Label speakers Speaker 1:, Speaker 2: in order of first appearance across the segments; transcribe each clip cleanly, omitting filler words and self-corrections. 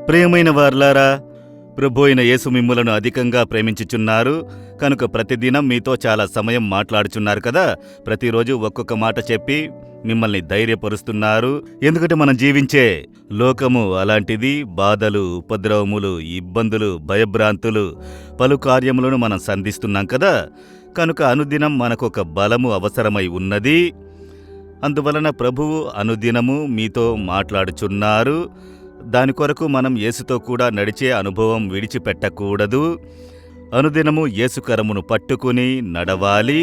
Speaker 1: ప్రియమైన వారలారా, ప్రభు అయిన యేసు మిమ్ములను అధికంగా ప్రేమించుచున్నారు కనుక ప్రతిదినం మీతో చాలా సమయం మాట్లాడుచున్నారు కదా. ప్రతిరోజు ఒక్కొక్క మాట చెప్పి మిమ్మల్ని ధైర్యపరుస్తున్నారు. ఎందుకంటే మనం జీవించే లోకము అలాంటిది. బాధలు, ఉపద్రవములు, ఇబ్బందులు, భయభ్రాంతులు, పలు కార్యములను మనం సంధిస్తున్నాం కదా. కనుక అనుదినం మనకొక బలము అవసరమై ఉన్నది. అందువలన ప్రభువు అనుదినము మీతో మాట్లాడుచున్నారు. దాని కొరకు మనం యేసుతో కూడా నడిచే అనుభవం విడిచిపెట్టకూడదు. అనుదినము యేసు కరమును పట్టుకుని నడవాలి.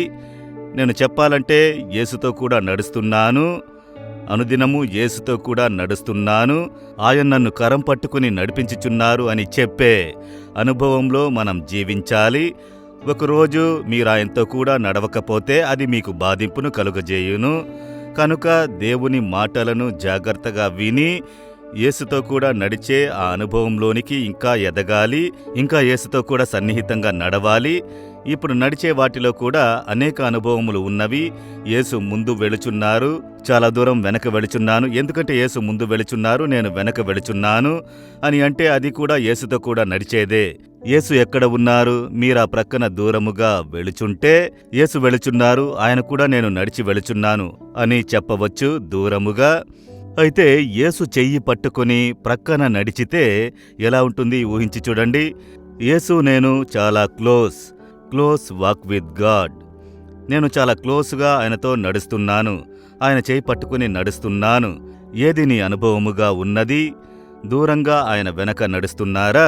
Speaker 1: నేను చెప్పాలంటే యేసుతో కూడా నడుస్తున్నాను, అనుదినము యేసుతో కూడా నడుస్తున్నాను, ఆయన నన్ను కరం పట్టుకుని నడిపించుచున్నారు అని చెప్పే అనుభవంలో మనం జీవించాలి. ఒకరోజు మీరాయనతో కూడా నడవకపోతే అది మీకు బాధింపును కలుగజేయును. కనుక దేవుని మాటలను జాగ్రత్తగా విని యేసుతో కూడా నడిచే ఆ అనుభవంలోనికి ఇంకా ఎదగాలి. ఇంకా యేసుతో కూడా సన్నిహితంగా నడవాలి. ఇప్పుడు నడిచే వాటిలో కూడా అనేక అనుభవములు ఉన్నవి. యేసు ముందు వెళుచున్నారు, చాలా దూరం వెనక వెళుచున్నాను. ఎందుకంటే యేసు ముందు వెళుచున్నారు, నేను వెనక వెళుచున్నాను అని అంటే అది కూడా యేసుతో కూడా నడిచేదే. యేసు ఎక్కడ ఉన్నారు? మీరా ప్రక్కన దూరముగా వెళుచుంటే యేసు వెళుచున్నారు, ఆయన కూడా నేను నడిచి వెళుచున్నాను అని చెప్పవచ్చు దూరముగా. అయితే యేసు చెయ్యి పట్టుకుని ప్రక్కన నడిచితే ఎలా ఉంటుంది ఊహించి చూడండి. యేసు నేను చాలా క్లోజ్ వాక్ విత్ గాడ్. నేను చాలా క్లోజ్గా ఆయనతో నడుస్తున్నాను, ఆయన చేయి పట్టుకుని నడుస్తున్నాను. ఏది నీ అనుభవముగా ఉన్నది? దూరంగా ఆయన వెనక నడుస్తున్నారా?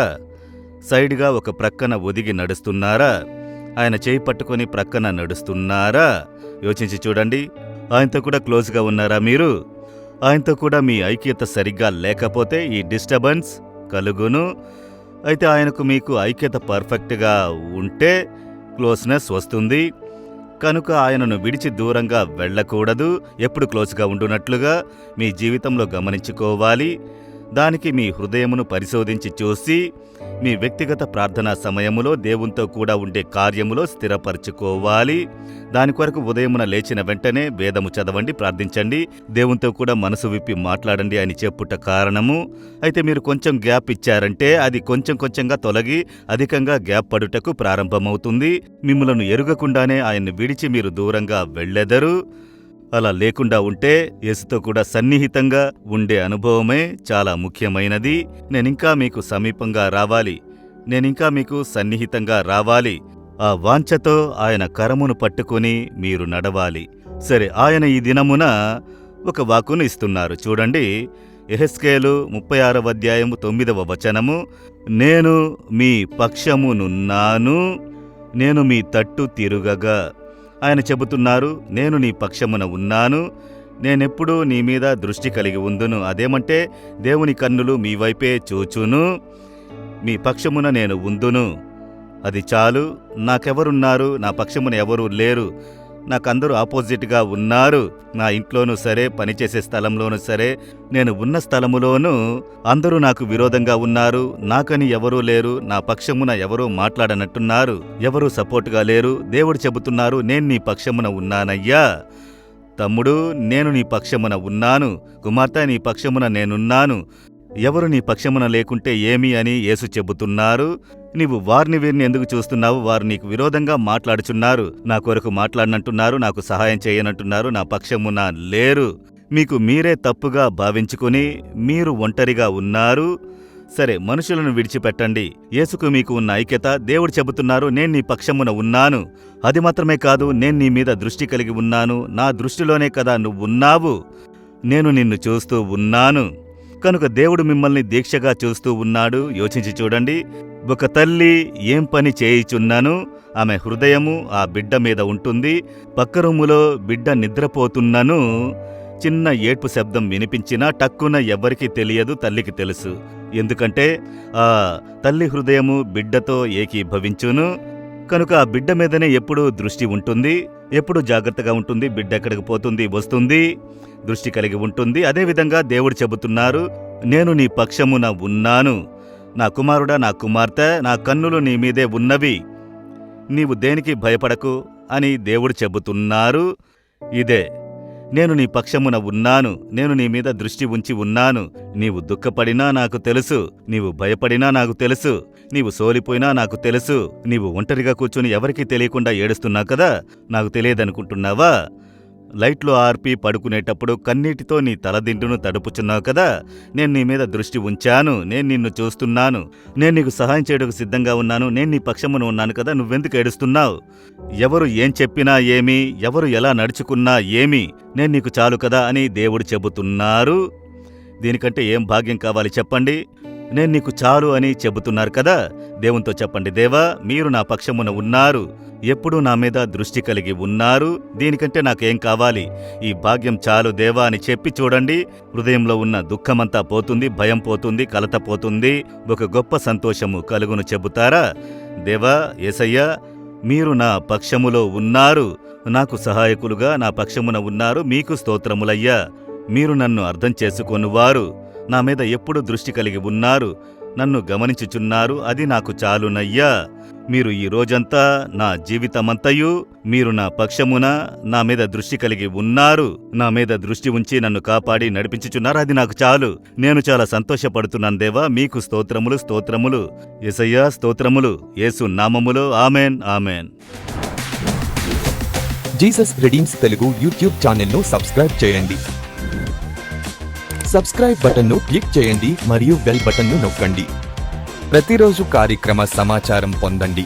Speaker 1: సైడ్గా ఒక ప్రక్కన ఒదిగి నడుస్తున్నారా? ఆయన చేయి పట్టుకుని ప్రక్కన నడుస్తున్నారా? యోచించి చూడండి. ఆయనతో కూడా క్లోజ్గా ఉన్నారా మీరు? ఆయనతో కూడా మీ ఐక్యత సరిగ్గా లేకపోతే ఈ డిస్టర్బెన్స్ కలుగును. అయితే ఆయనకు మీకు ఐక్యత పర్ఫెక్ట్గా ఉంటే క్లోజ్నెస్ వస్తుంది. కనుక ఆయనను విడిచి దూరంగా వెళ్ళకూడదు. ఎప్పుడు క్లోజ్గా ఉండునట్లుగా మీ జీవితంలో గమనించుకోవాలి. దానికి మీ హృదయమును పరిశోధించి చూసి మీ వ్యక్తిగత ప్రార్థనా సమయములో దేవునితో కూడా ఉండే కార్యములో స్థిరపరచుకోవాలి. దాని కొరకు ఉదయమున లేచిన వెంటనే వేదము చదవండి, ప్రార్థించండి, దేవునితో కూడా మనసు విప్పి మాట్లాడండి అని చెప్పుట కారణము. అయితే మీరు కొంచెం గ్యాప్ ఇచ్చారంటే అది కొంచెంగా తొలగి అధికంగా గ్యాప్ పడుటకు ప్రారంభమవుతుంది. మిమ్ములను ఎరుగకుండానే ఆయన్ని విడిచి మీరు దూరంగా వెళ్ళెదరు. అలా లేకుండా ఉంటే యేసుతో కూడా సన్నిహితంగా ఉండే అనుభవమే చాలా ముఖ్యమైనది. నేనింకా మీకు సమీపంగా రావాలి, నేనింకా మీకు సన్నిహితంగా రావాలి. ఆ వాంఛతో ఆయన కరమును పట్టుకుని మీరు నడవాలి. సరే, ఆయన ఈ దినమున ఒక వాక్కును ఇస్తున్నారు చూడండి. యెహెజ్కేలు 36వ అధ్యాయము 9వ వచనము. నేను మీ పక్షమునున్నాను, నేను మీ తట్టు తిరుగగా. ఆయన చెబుతున్నారు, నేను నీ పక్షమున ఉన్నాను, నేనెప్పుడూ నీ మీద దృష్టి కలిగి ఉందును. అదేమంటే దేవుని కన్నులు మీ వైపే చూచును, మీ పక్షమున నేను ఉందును. అది చాలు. నాకెవరున్నారు? నా పక్షమున ఎవరూ లేరు. నాకందరూ ఆపోజిట్గా ఉన్నారు. నా ఇంట్లోనూ సరే, పనిచేసే స్థలంలోనూ సరే, నేను ఉన్న స్థలములోనూ అందరూ నాకు విరోధంగా ఉన్నారు. నాకని ఎవరూ లేరు. నా పక్షమున ఎవరూ మాట్లాడనట్టున్నారు, ఎవరూ సపోర్టుగా లేరు. దేవుడు చెబుతున్నారు, నేను నీ పక్షమున ఉన్నానయ్యా. తమ్ముడు, నేను నీ పక్షమున ఉన్నాను. కుమార్తె, నీ పక్షమున నేనున్నాను. ఎవరు నీ పక్షమున లేకుంటే ఏమి అని యేసు చెబుతున్నారు. నీవు వారిని వీరిని ఎందుకు చూస్తున్నావు? వారు నీకు విరోధంగా మాట్లాడుచున్నారు, నా కొరకు మాట్లాడనంటున్నారు, నాకు సహాయం చేయనంటున్నారు, నా పక్షమున లేరు. మీకు మీరే తప్పుగా భావించుకుని మీరు ఒంటరిగా ఉన్నారు. సరే, మనుషులను విడిచిపెట్టండి. యేసుకు మీకు ఉన్న ఐక్యత. దేవుడు చెబుతున్నారు, నేను నీ పక్షమున ఉన్నాను. అది మాత్రమే కాదు, నేను నీ మీద దృష్టి కలిగి ఉన్నాను. నా దృష్టిలోనే కదా నువ్వున్నావు. నేను నిన్ను చూస్తూ ఉన్నాను. కనుక దేవుడు మిమ్మల్ని దీక్షగా చూస్తూ ఉన్నాడు. యోచించి చూడండి. ఒక తల్లి ఏం పని చేయుచున్నాను, ఆమె హృదయము ఆ బిడ్డ మీద ఉంటుంది. పక్క రూములో బిడ్డ నిద్రపోతున్నను చిన్న ఏడ్పు శబ్దం వినిపించినా టక్కున ఎవ్వరికీ తెలియదు, తల్లికి తెలుసు. ఎందుకంటే ఆ తల్లి హృదయము బిడ్డతో ఏకీభవించును. కనుక ఆ బిడ్డ మీదనే ఎప్పుడూ దృష్టి ఉంటుంది, ఎప్పుడు జాగ్రత్తగా ఉంటుంది. బిడ్డ ఎక్కడికి పోతుంది, వస్తుంది, దృష్టి కలిగి ఉంటుంది. అదేవిధంగా దేవుడు చెబుతున్నారు, నేను నీ పక్షమున ఉన్నాను. నా కుమారుడా, నా కుమార్తె, నా కన్నులు నీ మీదే ఉన్నవి, నీవు దేనికి భయపడకు అని దేవుడు చెబుతున్నారు. ఇదే నేను నీ పక్షమున ఉన్నాను. నేను నీ మీద దృష్టి ఉంచి ఉన్నాను. నీవు దుఃఖపడినా నాకు తెలుసు. నీవు భయపడినా నాకు తెలుసు. నీవు సోలిపోయినా నాకు తెలుసు. నీవు ఒంటరిగా కూర్చుని ఎవరికీ తెలియకుండా ఏడుస్తున్నావు కదా, నాకు తెలియదనుకుంటున్నావా? లైట్లు ఆర్పి పడుకునేటప్పుడు కన్నీటితో నీ తలదిండును తడుపుచున్నావు కదా, నేను నీ మీద దృష్టి ఉంచాను. నేను నిన్ను చూస్తున్నాను. నేను నీకు సహాయం చేయడానికి సిద్ధంగా ఉన్నాను. నేను నీ పక్షమున ఉన్నాను కదా, నువ్వెందుకు ఏడుస్తున్నావు? ఎవరు ఏం చెప్పినా ఏమి, ఎవరు ఎలా నడుచుకున్నా ఏమి, నేను నీకు చాలు కదా అని దేవుడు చెబుతున్నారు. దీనికంటే ఏం భాగ్యం కావాలి చెప్పండి? నేను నీకు చాలు అని చెబుతున్నారు కదా. దేవునితో చెప్పండి, దేవా మీరు నా పక్షమున ఉన్నారు, ఎప్పుడూ నా మీద దృష్టి కలిగి ఉన్నారు. దీనికంటే నాకేం కావాలి? ఈ భాగ్యం చాలు దేవా అని చెప్పి చూడండి. హృదయంలో ఉన్న దుఃఖమంతా పోతుంది, భయం పోతుంది, కలత పోతుంది, ఒక గొప్ప సంతోషము కలుగును. చెబుతారా, దేవా యేసయ్యా మీరు నా పక్షములో ఉన్నారు, నాకు సహాయకులుగా నా పక్షమున ఉన్నారు, మీకు స్తోత్రములయ్యా. మీరు నన్ను అర్థం చేసుకొనువారు, నా మీద ఎప్పుడు దృష్టి కలిగి ఉన్నారు, నన్ను గమనించుచున్నారు, అది నాకు చాలునయ్యా. మీరు ఈ రోజంతా నా జీవితమంతయు మీరు నా పక్షమున నా మీద దృష్టి కలిగి ఉన్నారు, నా మీద దృష్టి ఉంచి నన్ను కాపాడి నడిపించుచున్నారు, అది నాకు చాలు. నేను చాలా సంతోషపడుతున్నాను దేవా, మీకు స్తోత్రములు స్తోత్రములు. యేసయ్యా స్తోత్రములు, యేసు నామములో amen amen.
Speaker 2: Jesus redeems Telugu YouTube ఛానల్ను సబ్స్క్రైబ్ చేయండి. సబ్స్క్రైబ్ బటన్ను క్లిక్ చేయండి మరియు బెల్ బటన్ను నొక్కండి. ప్రతిరోజు కార్యక్రమ సమాచారం పొందండి.